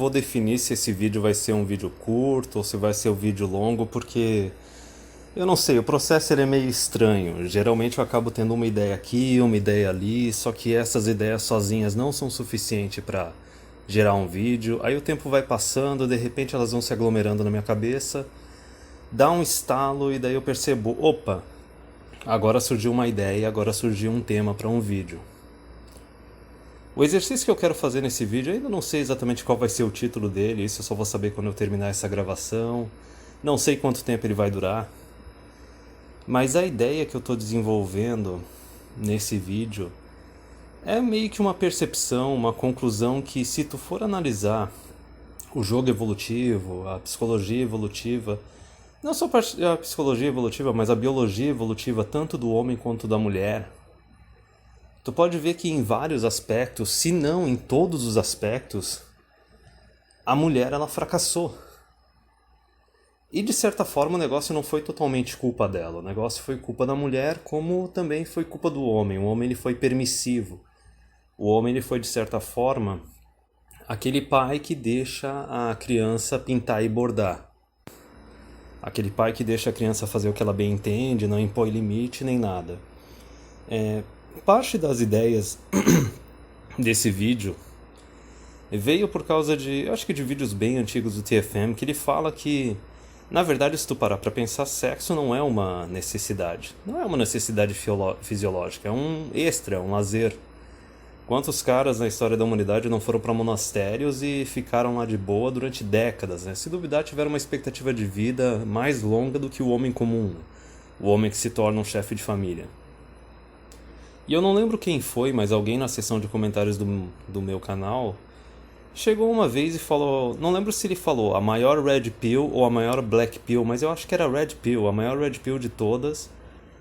vou definir se esse vídeo vai ser um vídeo curto ou se vai ser um vídeo longo, porque eu não sei, o processo ele é meio estranho. Geralmente eu acabo tendo uma ideia aqui, uma ideia ali, só que essas ideias sozinhas não são suficientes para gerar um vídeo. Aí o tempo vai passando, de repente elas vão se aglomerando na minha cabeça, dá um estalo e daí eu percebo, opa, agora surgiu uma ideia, agora surgiu um tema para um vídeo. O exercício que eu quero fazer nesse vídeo, eu ainda não sei exatamente qual vai ser o título dele, isso eu só vou saber quando eu terminar essa gravação. Não sei quanto tempo ele vai durar. Mas a ideia que eu estou desenvolvendo nesse vídeo é meio que uma percepção, uma conclusão que, se tu for analisar o jogo evolutivo, a psicologia evolutiva, não só a psicologia evolutiva, mas a biologia evolutiva, tanto do homem quanto da mulher, tu pode ver que em vários aspectos, se não em todos os aspectos, a mulher ela fracassou. E de certa forma o negócio não foi totalmente culpa dela, o negócio foi culpa da mulher, como também foi culpa do homem. O homem ele foi permissivo. O homem ele foi, de certa forma, aquele pai que deixa a criança pintar e bordar. Aquele pai que deixa a criança fazer o que ela bem entende, não impõe limite nem nada. Parte das ideias desse vídeo veio por causa de, acho que de vídeos bem antigos do TFM, que ele fala que, na verdade, se tu parar pra pensar, sexo não é uma necessidade. Não é uma necessidade fisiológica, é um extra, é um lazer. Quantos caras na história da humanidade não foram pra monastérios e ficaram lá de boa durante décadas, né? Se duvidar, tiveram uma expectativa de vida mais longa do que o homem comum, o homem que se torna um chefe de família. E eu não lembro quem foi, mas alguém na seção de comentários do meu canal chegou uma vez e falou, não lembro se ele falou a maior Red Pill ou a maior Black Pill, mas eu acho que era Red Pill. A maior Red Pill de todas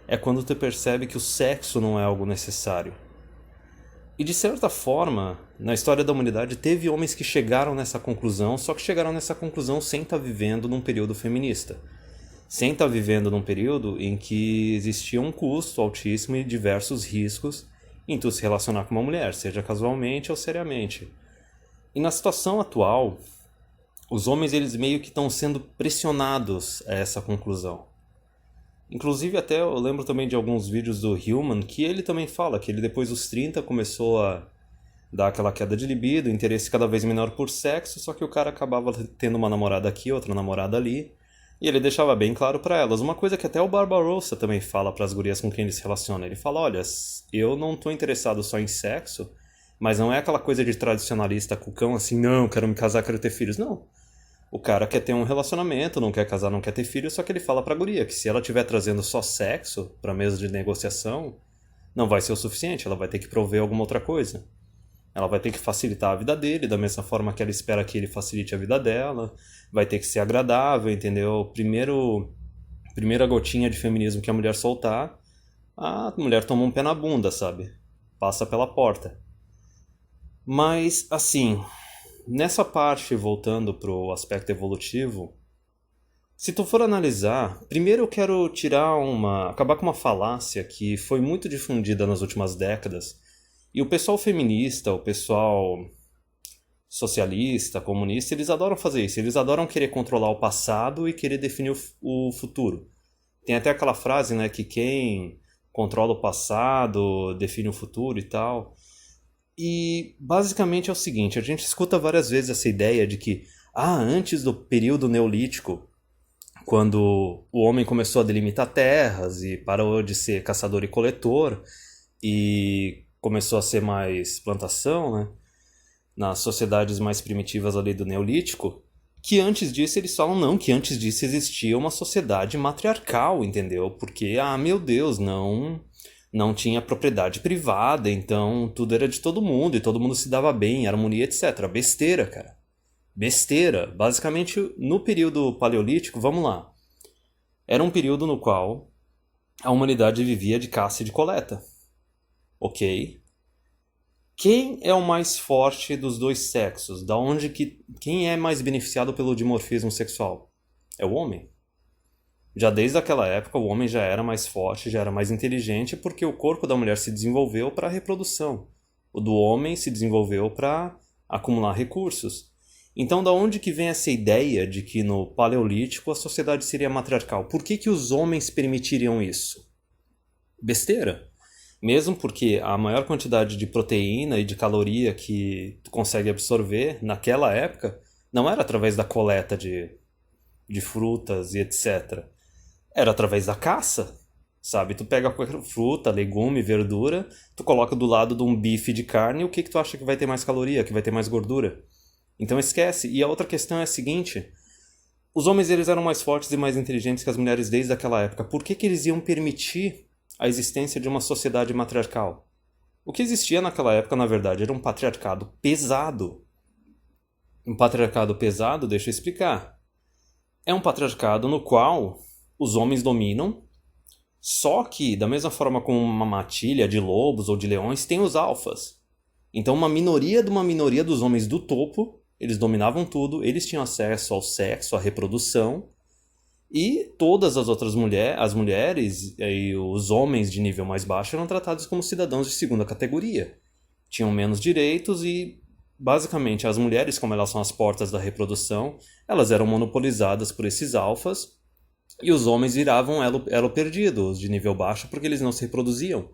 é quando tu percebe que o sexo não é algo necessário. E de certa forma, na história da humanidade, teve homens que chegaram nessa conclusão, só que chegaram nessa conclusão sem estar vivendo num período feminista. Sem estar vivendo num período em que existia um custo altíssimo e diversos riscos em tu se relacionar com uma mulher, seja casualmente ou seriamente. E na situação atual, os homens eles meio que estão sendo pressionados a essa conclusão. Inclusive até eu lembro também de alguns vídeos do Human que ele também fala que ele depois dos 30 começou a dar aquela queda de libido, interesse cada vez menor por sexo, só que o cara acabava tendo uma namorada aqui, outra namorada ali, e ele deixava bem claro pra elas. Uma coisa que até o Barbarossa também fala pras gurias com quem ele se relaciona. Ele fala, olha, eu não tô interessado só em sexo, mas não é aquela coisa de tradicionalista cucão assim, não, quero me casar, quero ter filhos. Não. O cara quer ter um relacionamento, não quer casar, não quer ter filhos, só que ele fala pra guria que se ela estiver trazendo só sexo pra mesa de negociação, não vai ser o suficiente, ela vai ter que prover alguma outra coisa. Ela vai ter que facilitar a vida dele, da mesma forma que ela espera que ele facilite a vida dela, vai ter que ser agradável, entendeu? Primeira gotinha de feminismo que a mulher soltar, a mulher toma um pé na bunda, sabe? Passa pela porta. Mas, assim, nessa parte, voltando pro aspecto evolutivo, se tu for analisar, primeiro eu quero acabar com uma falácia que foi muito difundida nas últimas décadas, e o pessoal feminista, o pessoal socialista, comunista, eles adoram fazer isso, eles adoram querer controlar o passado e querer definir o futuro. Tem até aquela frase, né, que quem controla o passado define o futuro e tal. E basicamente é o seguinte, a gente escuta várias vezes essa ideia de que, antes do período neolítico, quando o homem começou a delimitar terras e parou de ser caçador e coletor e começou a ser mais plantação, né, nas sociedades mais primitivas ali do neolítico, que antes disso eles falam não, que antes disso existia uma sociedade matriarcal, entendeu? Porque, meu Deus, não tinha propriedade privada, então tudo era de todo mundo e todo mundo se dava bem, harmonia, etc. Besteira, cara. Besteira. Basicamente, no período paleolítico, vamos lá. Era um período no qual a humanidade vivia de caça e de coleta. Ok? Quem é o mais forte dos dois sexos? Quem é mais beneficiado pelo dimorfismo sexual? É o homem. Já desde aquela época o homem já era mais forte, já era mais inteligente, porque o corpo da mulher se desenvolveu para a reprodução. O do homem se desenvolveu para acumular recursos. Então, da onde que vem essa ideia de que no Paleolítico a sociedade seria matriarcal? Por que que os homens permitiriam isso? Besteira. Mesmo porque a maior quantidade de proteína e de caloria que tu consegue absorver naquela época não era através da coleta de frutas e etc. Era através da caça, sabe? Tu pega qualquer fruta, legume, verdura, tu coloca do lado de um bife de carne, o que que tu acha que vai ter mais caloria, que vai ter mais gordura? Então esquece. E a outra questão é a seguinte: os homens eles eram mais fortes e mais inteligentes que as mulheres desde aquela época. Por que que eles iam permitir a existência de uma sociedade matriarcal? O que existia naquela época, na verdade, era um patriarcado pesado. Um patriarcado pesado, deixa eu explicar. É um patriarcado no qual os homens dominam, só que, da mesma forma como uma matilha de lobos ou de leões, tem os alfas. Então, uma minoria de uma minoria dos homens do topo, eles dominavam tudo, eles tinham acesso ao sexo, à reprodução, e todas as outras mulheres, as mulheres e os homens de nível mais baixo eram tratados como cidadãos de segunda categoria. Tinham menos direitos e, basicamente, as mulheres, como elas são as portas da reprodução, elas eram monopolizadas por esses alfas e os homens viravam elo perdido, os de nível baixo, porque eles não se reproduziam.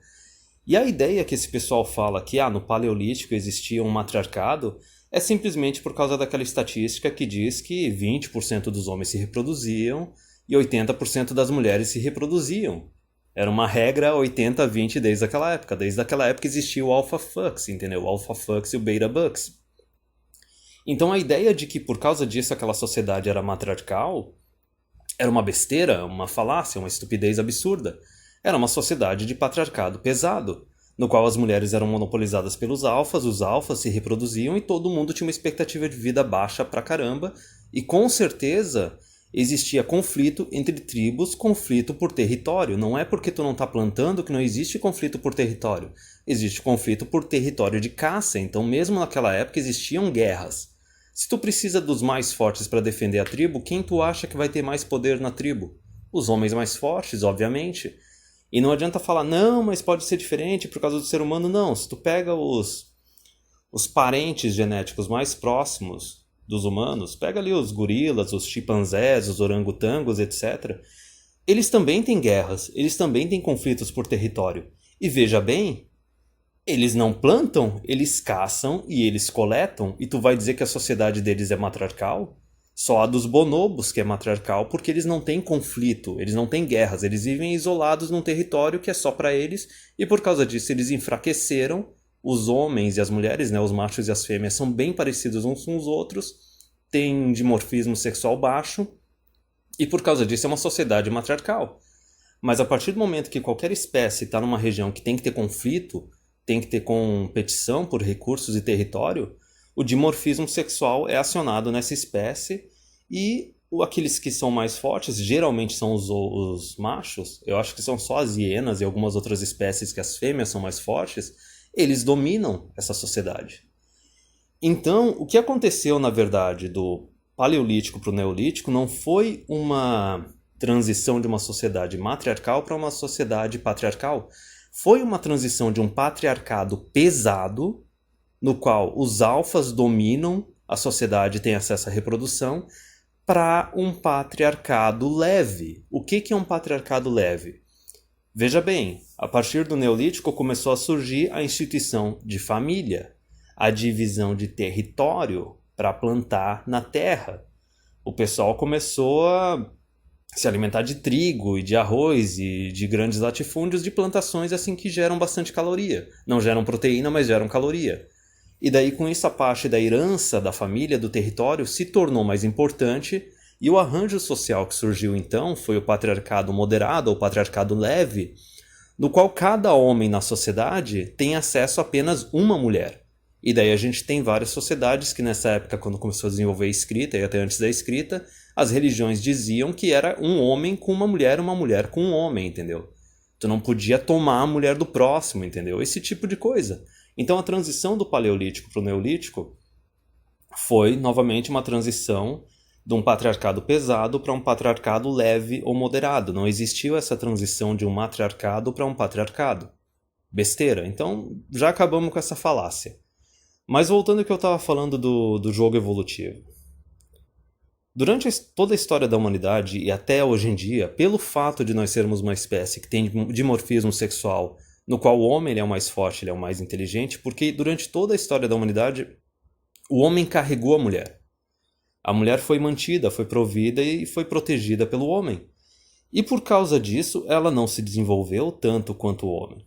E a ideia que esse pessoal fala que no Paleolítico existia um matriarcado é simplesmente por causa daquela estatística que diz que 20% dos homens se reproduziam e 80% das mulheres se reproduziam. Era uma regra 80-20 desde aquela época. Desde aquela época existia o Alpha Fux, entendeu? O Alpha Fux e o Beta Bucks. Então a ideia de que por causa disso aquela sociedade era matriarcal era uma besteira, uma falácia, uma estupidez absurda. Era uma sociedade de patriarcado pesado, no qual as mulheres eram monopolizadas pelos alfas, os alfas se reproduziam e todo mundo tinha uma expectativa de vida baixa pra caramba, e com certeza existia conflito entre tribos, conflito por território. Não é porque tu não tá plantando que não existe conflito por território. Existe conflito por território de caça, então mesmo naquela época existiam guerras. Se tu precisa dos mais fortes para defender a tribo, quem tu acha que vai ter mais poder na tribo? Os homens mais fortes, obviamente. E não adianta falar, não, mas pode ser diferente por causa do ser humano. Não, se tu pega os parentes genéticos mais próximos dos humanos, pega ali os gorilas, os chimpanzés, os orangotangos, etc. Eles também têm guerras, eles também têm conflitos por território. E veja bem, eles não plantam, eles caçam e eles coletam. E tu vai dizer que a sociedade deles é matriarcal? Só a dos bonobos que é matriarcal, porque eles não têm conflito, eles não têm guerras, eles vivem isolados num território que é só para eles, e por causa disso eles enfraqueceram. Os homens e as mulheres, né, os machos e as fêmeas, são bem parecidos uns com os outros, têm dimorfismo sexual baixo, e por causa disso é uma sociedade matriarcal. Mas a partir do momento que qualquer espécie está numa região que tem que ter conflito, tem que ter competição por recursos e território, o dimorfismo sexual é acionado nessa espécie e aqueles que são mais fortes, geralmente são os machos, eu acho que são só as hienas e algumas outras espécies que as fêmeas são mais fortes, eles dominam essa sociedade. Então, o que aconteceu, na verdade, do Paleolítico para o Neolítico não foi uma transição de uma sociedade matriarcal para uma sociedade patriarcal. Foi uma transição de um patriarcado pesado, no qual os alfas dominam a sociedade e têm acesso à reprodução, para um patriarcado leve. O que é um patriarcado leve? Veja bem, a partir do Neolítico começou a surgir a instituição de família, a divisão de território para plantar na terra. O pessoal começou a se alimentar de trigo e de arroz e de grandes latifúndios de plantações assim que geram bastante caloria. Não geram proteína, mas geram caloria. E daí com isso a parte da herança da família, do território, se tornou mais importante e o arranjo social que surgiu então foi o patriarcado moderado ou patriarcado leve, no qual cada homem na sociedade tem acesso a apenas uma mulher. E daí a gente tem várias sociedades que nessa época, quando começou a desenvolver a escrita e até antes da escrita, as religiões diziam que era um homem com uma mulher com um homem, entendeu? Tu não podia tomar a mulher do próximo, entendeu? Esse tipo de coisa. Então a transição do Paleolítico para o Neolítico foi novamente uma transição de um patriarcado pesado para um patriarcado leve ou moderado. Não existiu essa transição de um matriarcado para um patriarcado. Besteira. Então já acabamos com essa falácia. Mas voltando ao que eu estava falando do jogo evolutivo. Durante toda a história da humanidade e até hoje em dia, pelo fato de nós sermos uma espécie que tem dimorfismo sexual, no qual o homem ele é o mais forte, ele é o mais inteligente, porque durante toda a história da humanidade, o homem carregou a mulher. A mulher foi mantida, foi provida e foi protegida pelo homem. E por causa disso, ela não se desenvolveu tanto quanto o homem.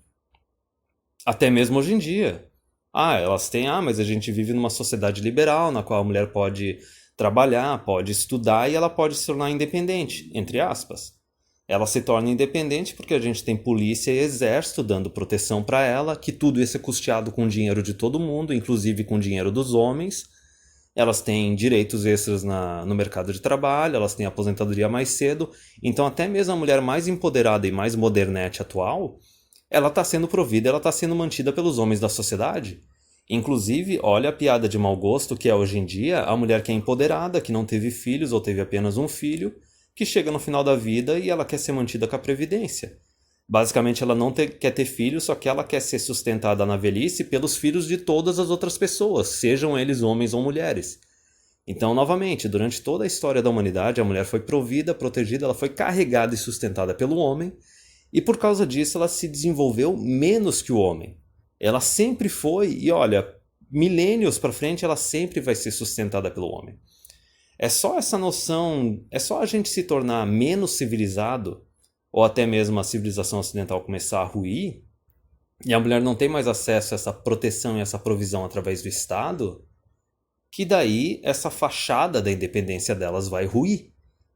Até mesmo hoje em dia. Mas a gente vive numa sociedade liberal, na qual a mulher pode trabalhar, pode estudar e ela pode se tornar independente, entre aspas. Ela se torna independente porque a gente tem polícia e exército dando proteção para ela, que tudo isso é custeado com dinheiro de todo mundo, inclusive com dinheiro dos homens. Elas têm direitos extras no mercado de trabalho, elas têm aposentadoria mais cedo. Então até mesmo a mulher mais empoderada e mais modernete atual, ela está sendo provida, ela está sendo mantida pelos homens da sociedade. Inclusive, olha a piada de mau gosto que é hoje em dia a mulher que é empoderada, que não teve filhos ou teve apenas um filho, que chega no final da vida e ela quer ser mantida com a previdência. Basicamente, ela não quer ter filhos, só que ela quer ser sustentada na velhice pelos filhos de todas as outras pessoas, sejam eles homens ou mulheres. Então, novamente, durante toda a história da humanidade, a mulher foi provida, protegida, ela foi carregada e sustentada pelo homem, e por causa disso ela se desenvolveu menos que o homem. Ela sempre foi, e olha, milênios para frente ela sempre vai ser sustentada pelo homem. É só essa noção, é só a gente se tornar menos civilizado, ou até mesmo a civilização ocidental começar a ruir, e a mulher não tem mais acesso a essa proteção e essa provisão através do Estado, que daí essa fachada da independência delas vai ruir.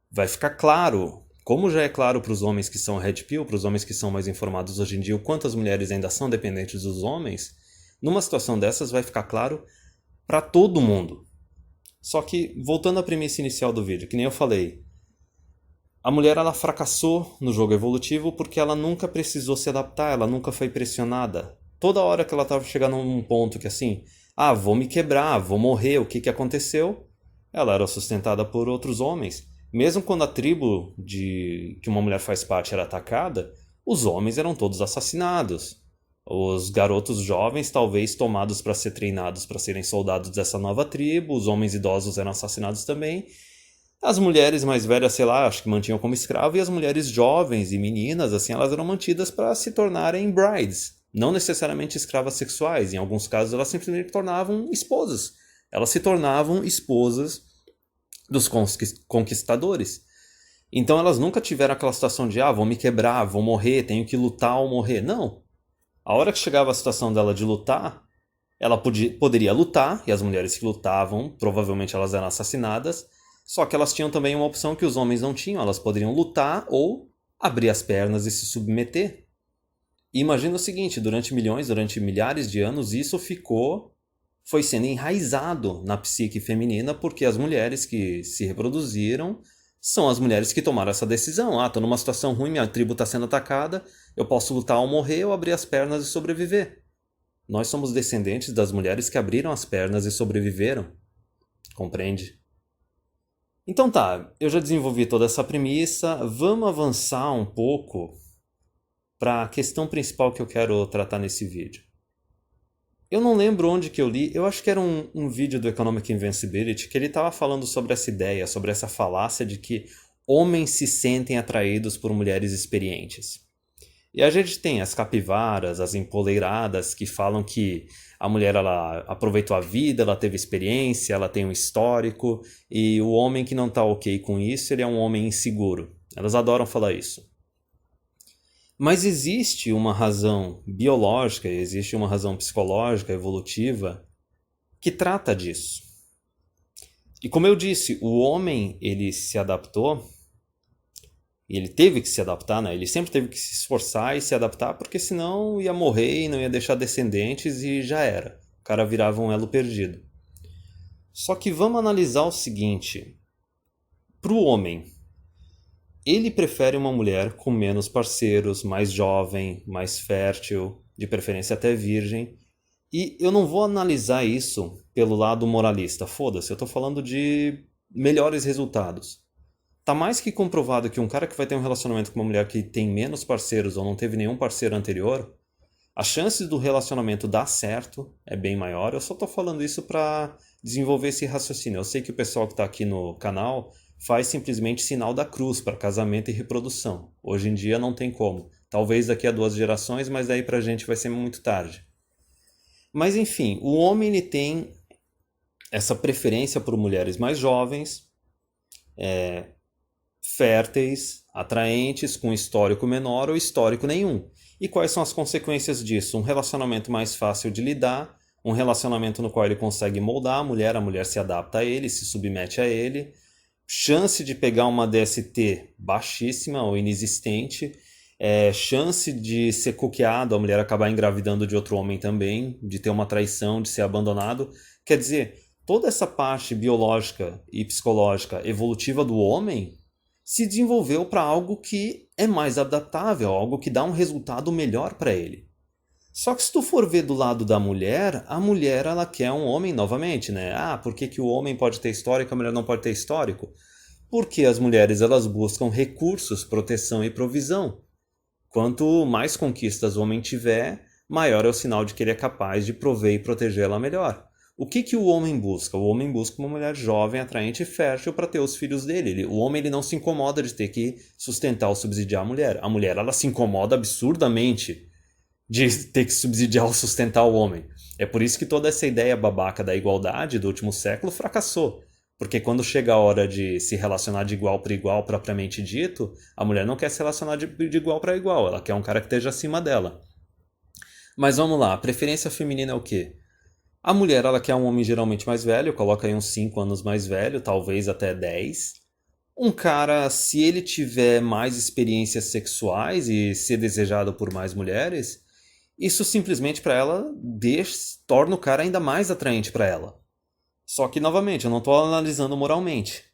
Vai ficar claro, como já é claro para os homens que são red pill, para os homens que são mais informados hoje em dia, o quanto as mulheres ainda são dependentes dos homens, numa situação dessas vai ficar claro para todo mundo. Só que, voltando à premissa inicial do vídeo, que nem eu falei, a mulher ela fracassou no jogo evolutivo porque ela nunca precisou se adaptar, ela nunca foi pressionada. Toda hora que ela estava chegando a um ponto que assim, vou me quebrar, vou morrer, o que aconteceu? Ela era sustentada por outros homens. Mesmo quando a tribo que uma mulher faz parte era atacada, os homens eram todos assassinados. Os garotos jovens, talvez tomados para ser treinados para serem soldados dessa nova tribo, os homens idosos eram assassinados também. As mulheres mais velhas, sei lá, acho que mantinham como escravo, e as mulheres jovens e meninas, assim, elas eram mantidas para se tornarem brides. Não necessariamente escravas sexuais, em alguns casos elas simplesmente tornavam esposas. Elas se tornavam esposas dos conquistadores. Então elas nunca tiveram aquela situação de vou me quebrar, vou morrer, tenho que lutar ou morrer. Não. A hora que chegava a situação dela de lutar, ela poderia lutar, e as mulheres que lutavam, provavelmente elas eram assassinadas, só que elas tinham também uma opção que os homens não tinham, elas poderiam lutar ou abrir as pernas e se submeter. E imagina o seguinte, durante milhares de anos, isso foi sendo enraizado na psique feminina, porque as mulheres que se reproduziram são as mulheres que tomaram essa decisão. Tô numa situação ruim, minha tribo está sendo atacada, eu posso lutar ou morrer ou abrir as pernas e sobreviver. Nós somos descendentes das mulheres que abriram as pernas e sobreviveram. Compreende? Então tá, eu já desenvolvi toda essa premissa, vamos avançar um pouco para a questão principal que eu quero tratar nesse vídeo. Eu não lembro onde que eu li, eu acho que era um vídeo do Economic Invincibility que ele estava falando sobre essa ideia, sobre essa falácia de que homens se sentem atraídos por mulheres experientes. E a gente tem as capivaras, as empoleiradas que falam que a mulher ela aproveitou a vida, ela teve experiência, ela tem um histórico, e o homem que não está ok com isso, ele é um homem inseguro. Elas adoram falar isso. Mas existe uma razão biológica, existe uma razão psicológica, evolutiva, que trata disso. E como eu disse, o homem ele se adaptou, e ele teve que se adaptar, né? Ele sempre teve que se esforçar e se adaptar, porque senão ia morrer e não ia deixar descendentes e já era. O cara virava um elo perdido. Só que vamos analisar o seguinte. Para o homem, ele prefere uma mulher com menos parceiros, mais jovem, mais fértil, de preferência até virgem. E eu não vou analisar isso pelo lado moralista. Foda-se, eu estou falando de melhores resultados. Tá mais que comprovado que um cara que vai ter um relacionamento com uma mulher que tem menos parceiros ou não teve nenhum parceiro anterior, As chances do relacionamento dar certo é bem maior. Eu só tô falando isso para desenvolver esse raciocínio. Eu sei que o pessoal que está aqui no canal faz simplesmente sinal da cruz para casamento e reprodução. Hoje em dia não tem como. Talvez daqui a 2 gerações, mas daí pra gente vai ser muito tarde. Mas enfim, o homem ele tem essa preferência por mulheres mais jovens, férteis, atraentes, com histórico menor ou histórico nenhum. E quais são as consequências disso? Um relacionamento mais fácil de lidar, um relacionamento no qual ele consegue moldar a mulher se adapta a ele, se submete a ele, chance de pegar uma DST baixíssima ou inexistente, chance de ser coqueado, a mulher acabar engravidando de outro homem também, de ter uma traição, de ser abandonado. Quer dizer, toda essa parte biológica e psicológica evolutiva do homem se desenvolveu para algo que é mais adaptável, algo que dá um resultado melhor para ele. Só que se tu for ver do lado da mulher, a mulher ela quer um homem novamente, né? Ah, por que o homem pode ter histórico e a mulher não pode ter histórico? Porque as mulheres elas buscam recursos, proteção e provisão. Quanto mais conquistas o homem tiver, maior é o sinal de que ele é capaz de prover e protegê-la melhor. O que o homem busca? O homem busca uma mulher jovem, atraente e fértil para ter os filhos dele. O homem ele não se incomoda de ter que sustentar ou subsidiar a mulher. A mulher ela se incomoda absurdamente de ter que subsidiar ou sustentar o homem. É por isso que toda essa ideia babaca da igualdade do último século fracassou. Porque quando chega a hora de se relacionar de igual para igual propriamente dito, a mulher não quer se relacionar de igual para igual, ela quer um cara que esteja acima dela. Mas vamos lá, a preferência feminina é o quê? A mulher ela quer um homem geralmente mais velho, coloca aí uns 5 anos mais velho, talvez até 10. Um cara, se ele tiver mais experiências sexuais e ser desejado por mais mulheres, isso simplesmente para ela torna o cara ainda mais atraente para ela. Só que, novamente, eu não estou analisando moralmente.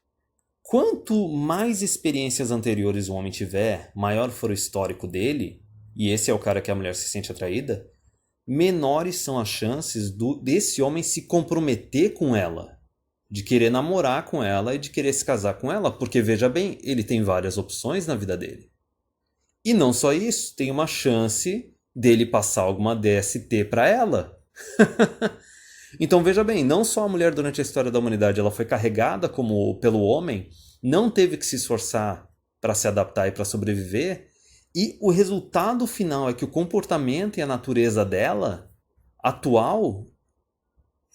Quanto mais experiências anteriores o homem tiver, maior for o histórico dele, e esse é o cara que a mulher se sente atraída, menores são as chances desse homem se comprometer com ela, de querer namorar com ela e de querer se casar com ela, porque veja bem, ele tem várias opções na vida dele. E não só isso, tem uma chance dele passar alguma DST para ela. Então veja bem, não só a mulher durante a história da humanidade ela foi carregada pelo homem, não teve que se esforçar para se adaptar e para sobreviver, e o resultado final é que o comportamento e a natureza dela, atual,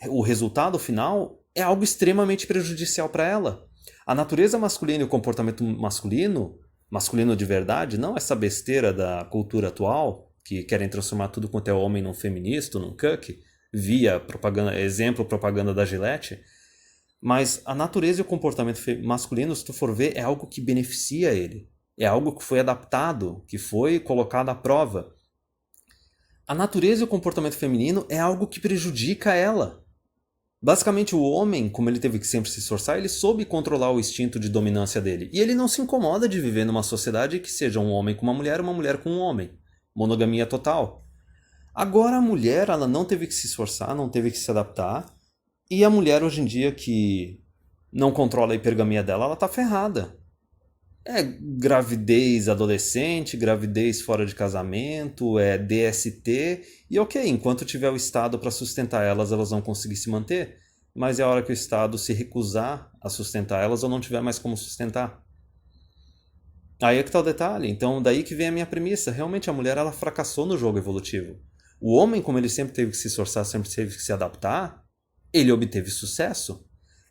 o resultado final é algo extremamente prejudicial para ela. A natureza masculina e o comportamento masculino, masculino de verdade, não essa besteira da cultura atual, que querem transformar tudo quanto é homem num feminista, num cuck, via propaganda da Gillette, mas a natureza e o comportamento masculino, se tu for ver, é algo que beneficia ele. É algo que foi adaptado, que foi colocado à prova. A natureza e o comportamento feminino é algo que prejudica ela. Basicamente, o homem, como ele teve que sempre se esforçar, ele soube controlar o instinto de dominância dele. E ele não se incomoda de viver numa sociedade que seja um homem com uma mulher com um homem. Monogamia total. Agora a mulher, ela não teve que se esforçar, não teve que se adaptar. E a mulher hoje em dia que não controla a hipergamia dela, ela tá ferrada. É gravidez adolescente, gravidez fora de casamento, é DST. E ok, enquanto tiver o Estado para sustentar elas, elas vão conseguir se manter. Mas é a hora que o Estado se recusar a sustentar elas ou não tiver mais como sustentar. Aí é que tá o detalhe. Então daí que vem a minha premissa. Realmente a mulher ela fracassou no jogo evolutivo. O homem, como ele sempre teve que se esforçar, sempre teve que se adaptar, ele obteve sucesso.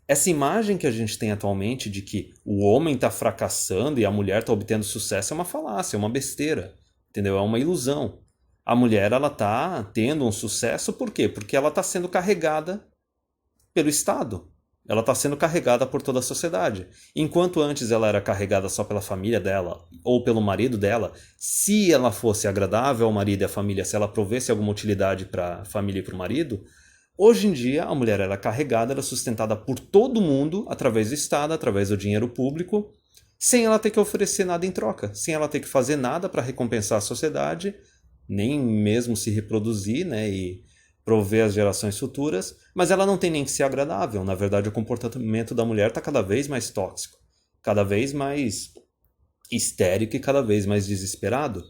Essa imagem que a gente tem atualmente de que o homem está fracassando e a mulher está obtendo sucesso é uma falácia, é uma besteira, entendeu? É uma ilusão. A mulher ela está tendo um sucesso por quê? Porque ela está sendo carregada pelo Estado. Ela está sendo carregada por toda a sociedade. Enquanto antes ela era carregada só pela família dela ou pelo marido dela, se ela fosse agradável ao marido e à família, se ela provesse alguma utilidade para a família e para o marido, hoje em dia a mulher era carregada, era sustentada por todo mundo através do Estado, através do dinheiro público, sem ela ter que oferecer nada em troca, sem ela ter que fazer nada para recompensar a sociedade, nem mesmo se reproduzir, né, e prover as gerações futuras, mas ela não tem nem que ser agradável. Na verdade, o comportamento da mulher está cada vez mais tóxico, cada vez mais histérico e cada vez mais desesperado.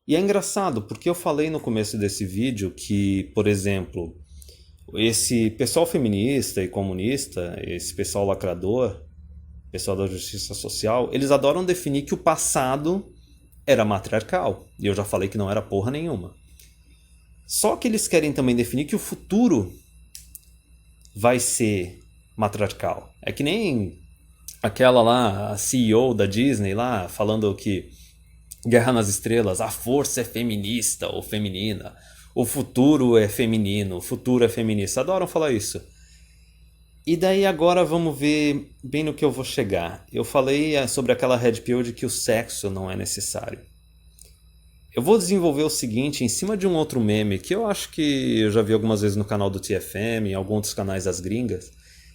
E é engraçado, porque eu falei no começo desse vídeo que, por exemplo, esse pessoal feminista e comunista, esse pessoal lacrador, pessoal da justiça social, eles adoram definir que o passado era matriarcal. E eu já falei que não era porra nenhuma. Só que eles querem também definir que o futuro vai ser matriarcal. É que nem aquela lá, a CEO da Disney lá, falando que Guerra nas Estrelas, a força é feminista ou feminina, o futuro é feminino, o futuro é feminista. Adoram falar isso. E daí agora vamos ver bem no que eu vou chegar. Eu falei sobre aquela red pill de que o sexo não é necessário. Eu vou desenvolver o seguinte em cima de um outro meme que eu acho que eu já vi algumas vezes no canal do TFM, em alguns outros canais das gringas,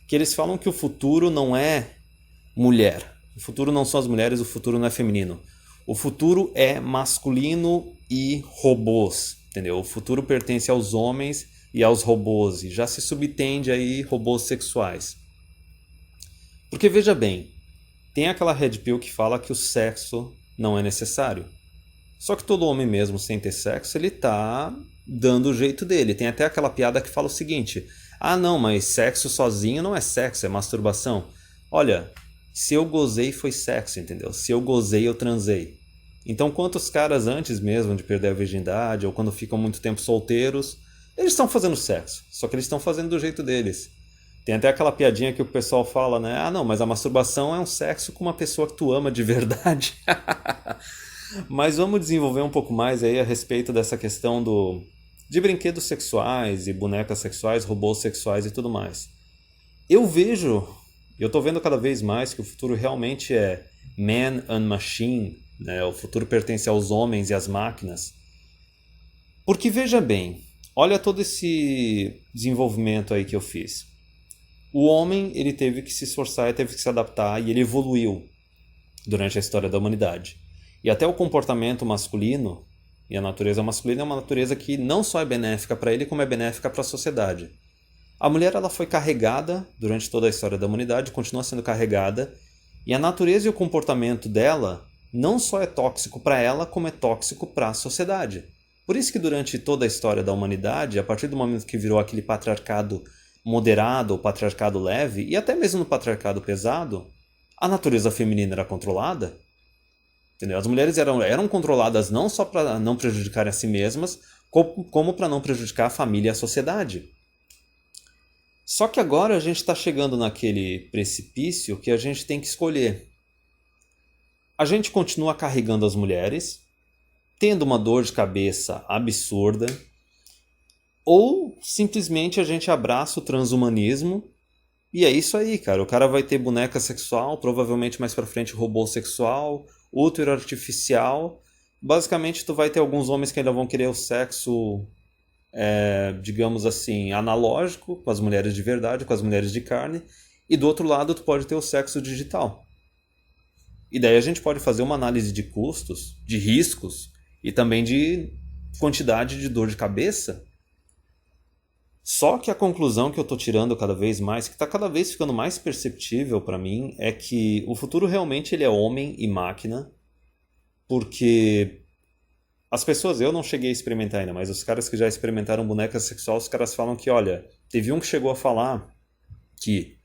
que eles falam que o futuro não é mulher. O futuro não são as mulheres, o futuro não é feminino. O futuro é masculino e robôs, entendeu? O futuro pertence aos homens e aos robôs, e já se subtende aí robôs sexuais. Porque veja bem, tem aquela red pill que fala que o sexo não é necessário. Só que todo homem mesmo sem ter sexo, ele tá dando o jeito dele. Tem até aquela piada que fala o seguinte: ah não, mas sexo sozinho não é sexo, é masturbação. Olha, se eu gozei foi sexo, entendeu? Se eu gozei eu transei. Então quantos caras antes mesmo de perder a virgindade ou quando ficam muito tempo solteiros, eles estão fazendo sexo, só que eles estão fazendo do jeito deles. Tem até aquela piadinha que o pessoal fala, né? Ah não, mas a masturbação é um sexo com uma pessoa que tu ama de verdade. Mas vamos desenvolver um pouco mais aí a respeito dessa questão de brinquedos sexuais e bonecas sexuais, robôs sexuais e tudo mais. Eu vejo, eu tô vendo cada vez mais que o futuro realmente é man and machine, né? O futuro pertence aos homens e às máquinas. Porque veja bem, olha todo esse desenvolvimento aí que eu fiz. O homem, ele teve que se esforçar, ele teve que se adaptar e ele evoluiu durante a história da humanidade. E até o comportamento masculino e a natureza masculina é uma natureza que não só é benéfica para ele, como é benéfica para a sociedade. A mulher ela foi carregada durante toda a história da humanidade, continua sendo carregada, e a natureza e o comportamento dela não só é tóxico para ela, como é tóxico para a sociedade. Por isso que durante toda a história da humanidade, a partir do momento que virou aquele patriarcado moderado ou patriarcado leve, e até mesmo no patriarcado pesado, a natureza feminina era controlada. Entendeu? As mulheres eram controladas não só para não prejudicarem a si mesmas, como para não prejudicar a família e a sociedade. Só que agora a gente está chegando naquele precipício que a gente tem que escolher. A gente continua carregando as mulheres, tendo uma dor de cabeça absurda, ou simplesmente a gente abraça o transhumanismo e é isso aí, cara. O cara vai ter boneca sexual, provavelmente mais pra frente robô sexual, útero artificial. Basicamente, tu vai ter alguns homens que ainda vão querer o sexo, digamos assim, analógico, com as mulheres de verdade, com as mulheres de carne. E do outro lado, tu pode ter o sexo digital. E daí a gente pode fazer uma análise de custos, de riscos e também de quantidade de dor de cabeça. Só que a conclusão que eu tô tirando cada vez mais, que tá cada vez ficando mais perceptível para mim, é que o futuro realmente ele é homem e máquina, porque as pessoas, eu não cheguei a experimentar ainda, mas os caras que já experimentaram boneca sexual, os caras falam que, olha, teve um que chegou a falar que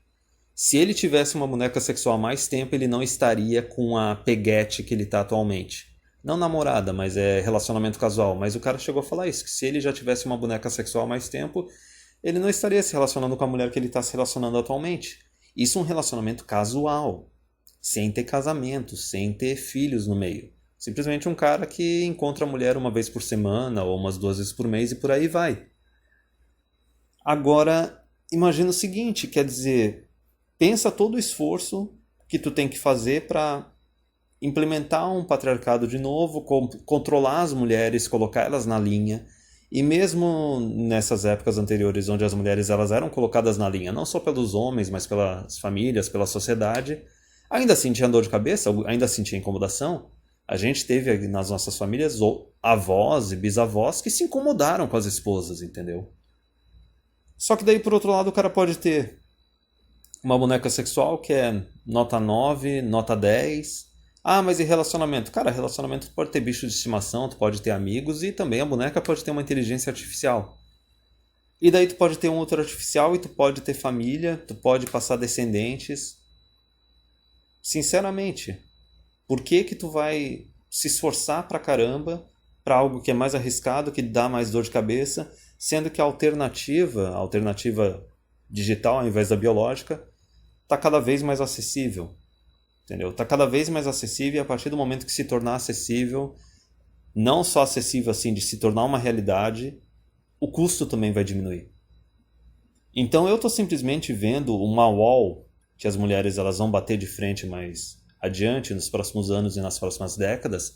se ele tivesse uma boneca sexual há mais tempo, ele não estaria com a peguete que ele tá atualmente. Não namorada, mas é relacionamento casual. Mas o cara chegou a falar isso, que se ele já tivesse uma boneca sexual há mais tempo, ele não estaria se relacionando com a mulher que ele está se relacionando atualmente. Isso é um relacionamento casual, sem ter casamento, sem ter filhos no meio. Simplesmente um cara que encontra a mulher uma vez por semana ou umas 2 vezes por mês e por aí vai. Agora, imagina o seguinte, quer dizer, pensa todo o esforço que tu tem que fazer para implementar um patriarcado de novo, controlar as mulheres, colocar elas na linha. E mesmo nessas épocas anteriores, onde as mulheres elas eram colocadas na linha, não só pelos homens, mas pelas famílias, pela sociedade, ainda assim tinha dor de cabeça, ainda assim tinha incomodação. A gente teve nas nossas famílias avós e bisavós que se incomodaram com as esposas, entendeu? Só que daí, por outro lado, o cara pode ter uma boneca sexual que é nota 9, nota 10. Ah, mas e relacionamento? Cara, relacionamento tu pode ter bicho de estimação, tu pode ter amigos e também a boneca pode ter uma inteligência artificial. E daí tu pode ter um outro artificial e tu pode ter família, tu pode passar descendentes. Sinceramente, por que que tu vai se esforçar pra caramba pra algo que é mais arriscado, que dá mais dor de cabeça, sendo que a alternativa digital ao invés da biológica, tá cada vez mais acessível, entendeu? Tá cada vez mais acessível e a partir do momento que se tornar acessível, não só acessível assim de se tornar uma realidade, o custo também vai diminuir. Então eu estou simplesmente vendo uma wall que as mulheres elas vão bater de frente mais adiante nos próximos anos e nas próximas décadas,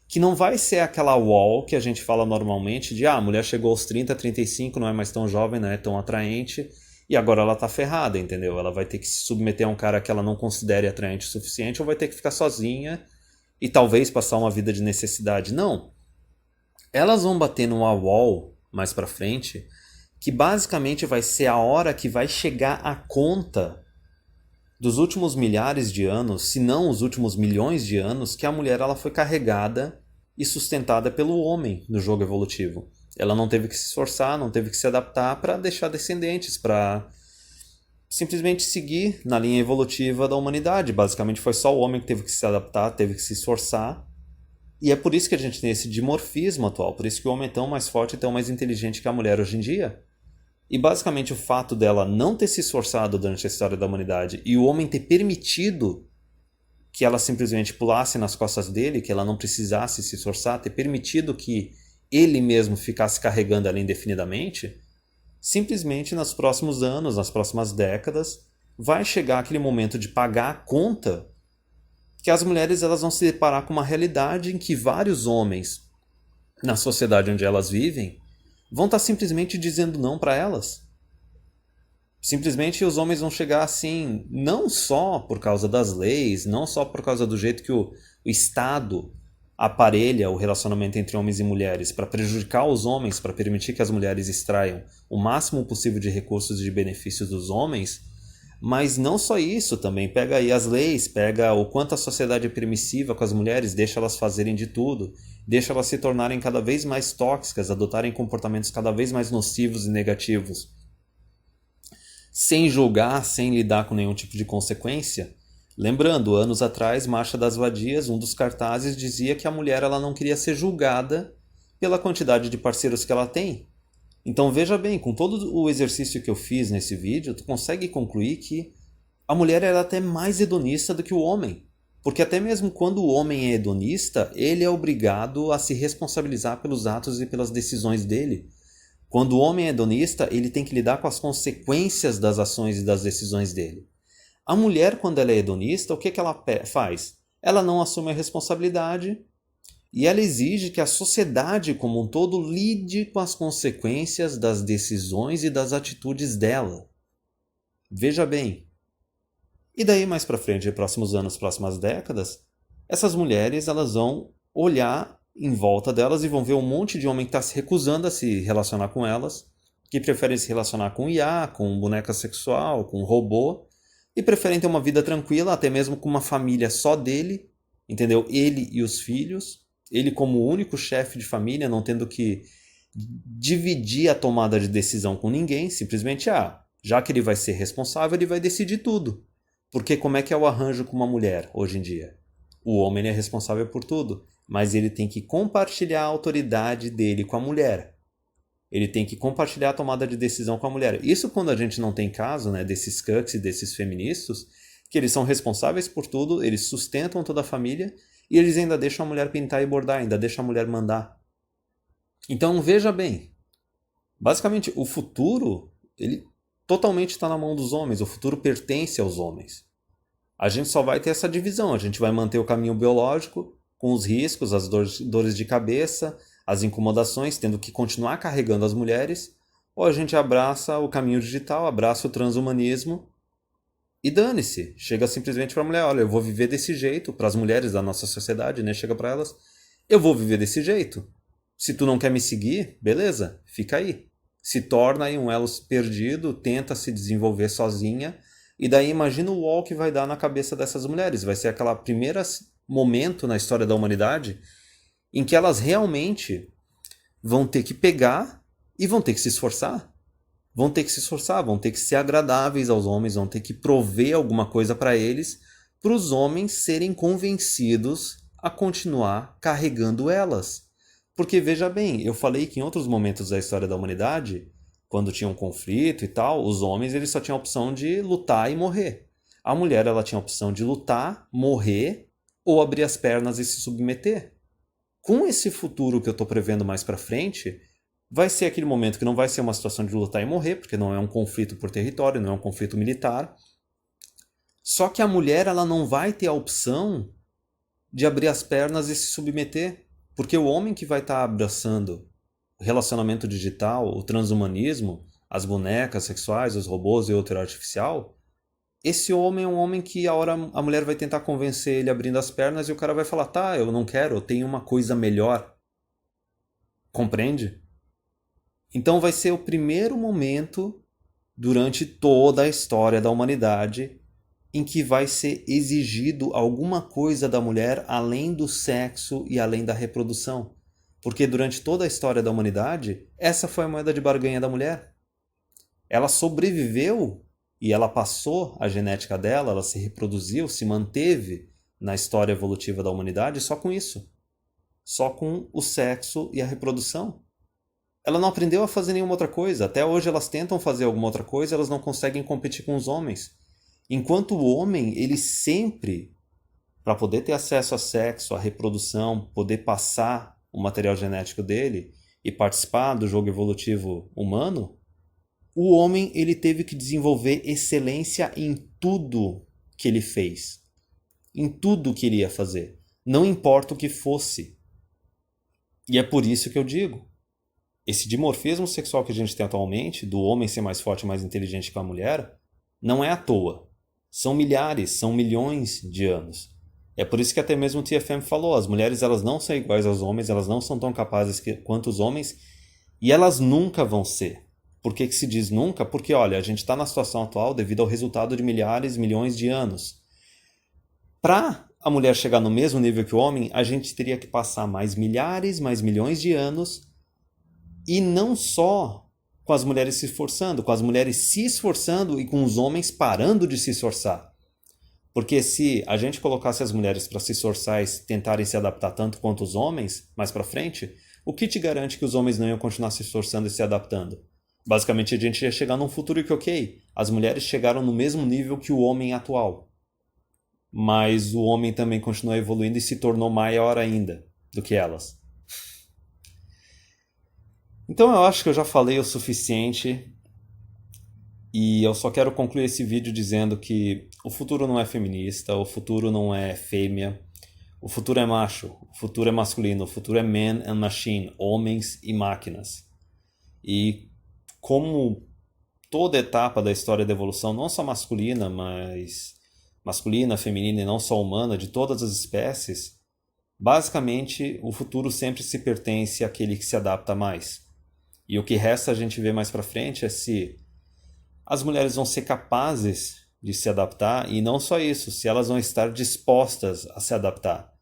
que não vai ser aquela wall que a gente fala normalmente de a mulher chegou aos 30, 35, não é mais tão jovem, não é tão atraente e agora ela tá ferrada, entendeu? Ela vai ter que se submeter a um cara que ela não considere atraente o suficiente ou vai ter que ficar sozinha e talvez passar uma vida de necessidade. Não. Elas vão bater numa wall mais pra frente que basicamente vai ser a hora que vai chegar a conta dos últimos milhares de anos, se não os últimos milhões de anos, que a mulher ela foi carregada e sustentada pelo homem no jogo evolutivo. Ela não teve que se esforçar, não teve que se adaptar para deixar descendentes, para simplesmente seguir na linha evolutiva da humanidade. Basicamente foi só o homem que teve que se adaptar, teve que se esforçar. E é por isso que a gente tem esse dimorfismo atual, por isso que o homem é tão mais forte e tão mais inteligente que a mulher hoje em dia. E basicamente o fato dela não ter se esforçado durante a história da humanidade e o homem ter permitido que ela simplesmente pulasse nas costas dele, que ela não precisasse se esforçar, ter permitido que ele mesmo ficasse carregando ela indefinidamente, simplesmente nos próximos anos, nas próximas décadas, vai chegar aquele momento de pagar a conta que as mulheres elas vão se deparar com uma realidade em que vários homens, na sociedade onde elas vivem, vão estar simplesmente dizendo não para elas. Simplesmente os homens vão chegar assim, não só por causa das leis, não só por causa do jeito que o Estado aparelha o relacionamento entre homens e mulheres para prejudicar os homens, para permitir que as mulheres extraiam o máximo possível de recursos e de benefícios dos homens, mas não só isso, também pega aí as leis, pega o quanto a sociedade é permissiva com as mulheres, deixa elas fazerem de tudo, deixa elas se tornarem cada vez mais tóxicas, adotarem comportamentos cada vez mais nocivos e negativos, sem julgar, sem lidar com nenhum tipo de consequência. Lembrando, anos atrás, Marcha das Vadias, um dos cartazes dizia que a mulher ela não queria ser julgada pela quantidade de parceiros que ela tem. Então veja bem, com todo o exercício que eu fiz nesse vídeo, tu consegue concluir que a mulher era até mais hedonista do que o homem. Porque até mesmo quando o homem é hedonista, ele é obrigado a se responsabilizar pelos atos e pelas decisões dele. Quando o homem é hedonista, ele tem que lidar com as consequências das ações e das decisões dele. A mulher, quando ela é hedonista, o que que ela faz? Ela não assume a responsabilidade e ela exige que a sociedade como um todo lide com as consequências das decisões e das atitudes dela. Veja bem. E daí mais para frente, nos próximos anos, próximas décadas, essas mulheres elas vão olhar em volta delas e vão ver um monte de homem que está se recusando a se relacionar com elas, que preferem se relacionar com IA, com boneca sexual, com robô, e preferem ter uma vida tranquila, até mesmo com uma família só dele, entendeu? Ele e os filhos, ele como o único chefe de família, não tendo que dividir a tomada de decisão com ninguém, simplesmente, já que ele vai ser responsável, ele vai decidir tudo. Porque como é que é o arranjo com uma mulher hoje em dia? O homem é responsável por tudo, mas ele tem que compartilhar a autoridade dele com a mulher. Ele tem que compartilhar a tomada de decisão com a mulher. Isso quando a gente não tem caso, né, desses cucks e desses feministas, que eles são responsáveis por tudo, eles sustentam toda a família e eles ainda deixam a mulher pintar e bordar, ainda deixam a mulher mandar. Então veja bem, basicamente o futuro, ele totalmente está na mão dos homens, o futuro pertence aos homens. A gente só vai ter essa divisão, a gente vai manter o caminho biológico, com os riscos, as dores de cabeça, as incomodações, tendo que continuar carregando as mulheres, ou a gente abraça o caminho digital, abraça o transhumanismo e dane-se. Chega simplesmente para a mulher, olha, eu vou viver desse jeito, para as mulheres da nossa sociedade, né? Chega para elas, eu vou viver desse jeito. Se tu não quer me seguir, beleza, fica aí. Se torna aí um elo perdido, tenta se desenvolver sozinha, e daí imagina o wall que vai dar na cabeça dessas mulheres. Vai ser aquela primeira momento na história da humanidade em que elas realmente vão ter que pegar e vão ter que se esforçar. Vão ter que se esforçar, vão ter que ser agradáveis aos homens, vão ter que prover alguma coisa para eles, para os homens serem convencidos a continuar carregando elas. Porque veja bem, eu falei que em outros momentos da história da humanidade, quando tinha um conflito e tal, os homens eles só tinham a opção de lutar e morrer. A mulher ela tinha a opção de lutar, morrer ou abrir as pernas e se submeter. Com esse futuro que eu estou prevendo mais para frente, vai ser aquele momento que não vai ser uma situação de lutar e morrer, porque não é um conflito por território, não é um conflito militar. Só que a mulher ela não vai ter a opção de abrir as pernas e se submeter, porque o homem que vai estar abraçando o relacionamento digital, o transhumanismo, as bonecas sexuais, os robôs e o útero artificial, esse homem é um homem que a mulher vai tentar convencer ele abrindo as pernas e o cara vai falar, tá, eu não quero, eu tenho uma coisa melhor. Compreende? Então vai ser o primeiro momento durante toda a história da humanidade em que vai ser exigido alguma coisa da mulher além do sexo e além da reprodução. Porque durante toda a história da humanidade, essa foi a moeda de barganha da mulher. Ela sobreviveu e ela passou a genética dela, ela se reproduziu, se manteve na história evolutiva da humanidade só com isso. Só com o sexo e a reprodução. Ela não aprendeu a fazer nenhuma outra coisa. Até hoje elas tentam fazer alguma outra coisa, elas não conseguem competir com os homens. Enquanto o homem, ele sempre, para poder ter acesso a sexo, a reprodução, poder passar o material genético dele e participar do jogo evolutivo humano, o homem ele teve que desenvolver excelência em tudo que ele fez. Em tudo que ele ia fazer. Não importa o que fosse. E é por isso que eu digo, esse dimorfismo sexual que a gente tem atualmente, do homem ser mais forte e mais inteligente que a mulher, não é à toa. São milhares, são milhões de anos. É por isso que até mesmo o TFM falou, as mulheres elas não são iguais aos homens, elas não são tão capazes quanto os homens, e elas nunca vão ser. Por que se diz nunca? Porque, olha, a gente está na situação atual devido ao resultado de milhares, milhões de anos. Para a mulher chegar no mesmo nível que o homem, a gente teria que passar mais milhares, mais milhões de anos. E não só com as mulheres se esforçando, com as mulheres se esforçando e com os homens parando de se esforçar. Porque se a gente colocasse as mulheres para se esforçar e tentarem se adaptar tanto quanto os homens, mais para frente, o que te garante que os homens não iam continuar se esforçando e se adaptando? Basicamente a gente ia chegar num futuro que, ok, as mulheres chegaram no mesmo nível que o homem atual. Mas o homem também continuou evoluindo e se tornou maior ainda do que elas. Então eu acho que eu já falei o suficiente e eu só quero concluir esse vídeo dizendo que o futuro não é feminista, o futuro não é fêmea, o futuro é macho, o futuro é masculino, o futuro é man and machine, homens e máquinas. E como toda etapa da história da evolução, não só masculina, mas masculina, feminina e não só humana, de todas as espécies, basicamente o futuro sempre se pertence àquele que se adapta mais. E o que resta a gente ver mais pra frente é se as mulheres vão ser capazes de se adaptar e não só isso, se elas vão estar dispostas a se adaptar.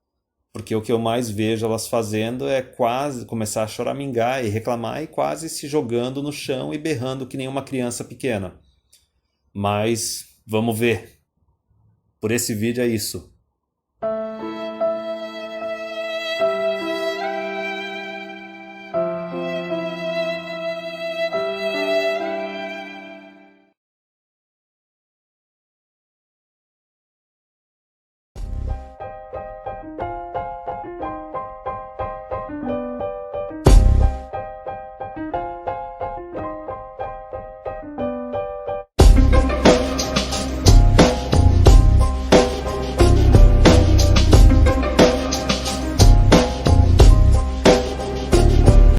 Porque o que eu mais vejo elas fazendo é quase começar a choramingar e reclamar e quase se jogando no chão e berrando que nem uma criança pequena. Mas vamos ver. Por esse vídeo é isso.